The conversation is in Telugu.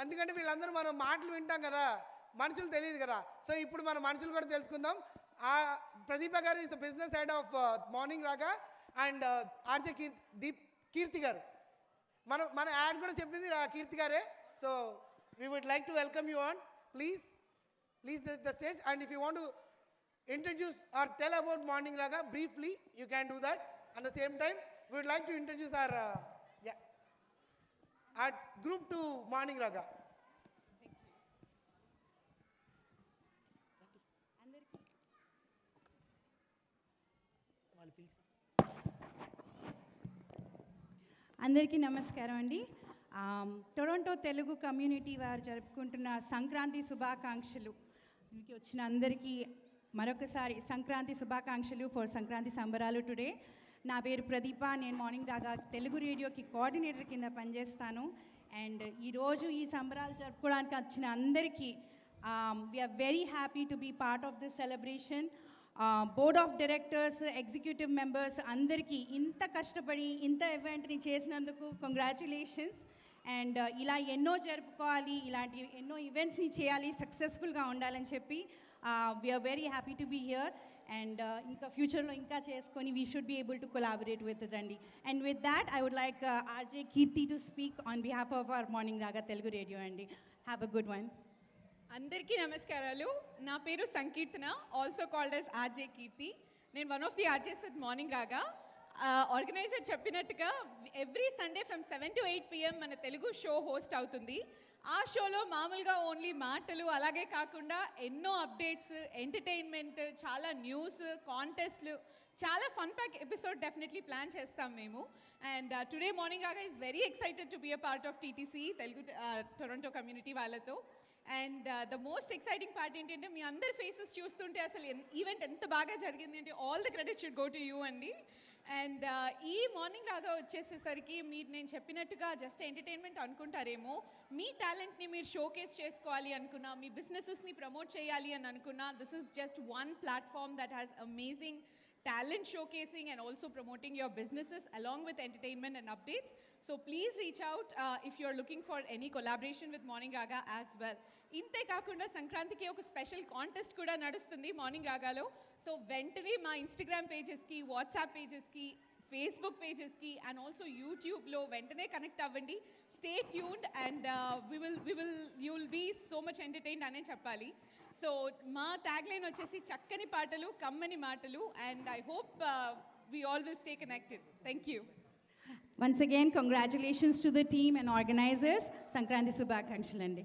ఎందుకంటే వీళ్ళందరూ మనం మాటలు వింటాం కదా, మనుషులు తెలియదు కదా. సో ఇప్పుడు మన మనుషులు కూడా తెలుసుకుందాం. ప్రదీప గారు is the business head of morning Raga and RJ Keerthi గారు. మన యాడ్ కూడా చెప్పింది కీర్తి గారే. So we would like to welcome you on. Please the stage. And if you want to introduce or tell about Morning Raga briefly, you can do that. At the same time, we would like to introduce our group to Morning Raga. అందరికీ నమస్కారం అండి. టొరంటో తెలుగు కమ్యూనిటీ వారు జరుపుకుంటున్న సంక్రాంతి శుభాకాంక్షలు. మీకు వచ్చిన అందరికీ మరొకసారి సంక్రాంతి శుభాకాంక్షలు ఫర్ సంక్రాంతి సంబరాలు టుడే. నా పేరు ప్రదీప. నేను మార్నింగ్ రాగా తెలుగు రేడియోకి కోఆర్డినేటర్ కింద పనిచేస్తాను. అండ్ ఈరోజు ఈ సంబరాలు జరుపుకోవడానికి వచ్చిన అందరికీ we are very happy to be part of this celebration. Board of directors, executive members అందరికీ ఇంత కష్టపడి ఇంత ఈవెంట్ని చేసినందుకు కంగ్రాచ్యులేషన్స్. అండ్ ఇలా ఎన్నో జరుపుకోవాలి, ఇలాంటి ఎన్నో ఈవెంట్స్ని చేయాలి, సక్సెస్ఫుల్గా ఉండాలని చెప్పి we are very happy to be here. And ఇంకా ఫ్యూచర్లో ఇంకా చేసుకొని we should be able to collaborate with it అండి. And with that I would like RJ Keerthi to speak on behalf of our morning Raga Telugu radio అండి. Have a good one. అందరికీ నమస్కారాలు. నా పేరు Sankeerthana, also called as RJ Keerthi. నేను one of the RJs at morning Raga. Organiser చెప్పినట్టుగా every Sunday from 7 to 8 PM మన తెలుగు షో హోస్ట్ అవుతుంది. ఆ షోలో మామూలుగా ఓన్లీ మాటలు అలాగే కాకుండా ఎన్నో అప్డేట్స్, ఎంటర్టైన్మెంట్, చాలా న్యూస్, కాంటెస్ట్లు, చాలా fun pack episode definitely plan చేస్తాం మేము. And today morning Raga is very excited to be a part of TTC Telugu Toronto community వాళ్ళతో. And the most exciting part ఏంటంటే మీ అందరి ఫేసెస్ చూస్తుంటే అసలు ఈవెంట్ ఎంత బాగా జరిగింది అంటే all the credit should go to you అండి. అండ్ ఈ మార్నింగ్ రాగా వచ్చేసేసరికి మీరు నేను చెప్పినట్టుగా జస్ట్ ఎంటర్టైన్మెంట్ అనుకుంటారేమో, మీ టాలెంట్ని మీరు షోకేస్ చేసుకోవాలి అనుకున్నా, మీ బిజినెసెస్ని ప్రమోట్ చేయాలి అని అనుకున్నా, this is just one platform that has amazing talent showcasing and also promoting your businesses along with entertainment and updates. So please reach out if you're looking for any collaboration with Morning Raga as well. Inte kaakunda sankrantiki oka special contest kuda nadustundi Morning Raga lo. So ventane ma Instagram pages ki, WhatsApp pages ki, Facebook pages ki and also YouTube lo ventane connect avvandi. Stay tuned and you will be so much entertained ane cheppali. So మా ట్యాగ్లైన్ వచ్చేసి చక్కని పాటలు కమ్మని మాటలు. And I hope we all will stay connected. Thank you. Once again, congratulations to the team and organizers. Sankranti Subhakankshalandi.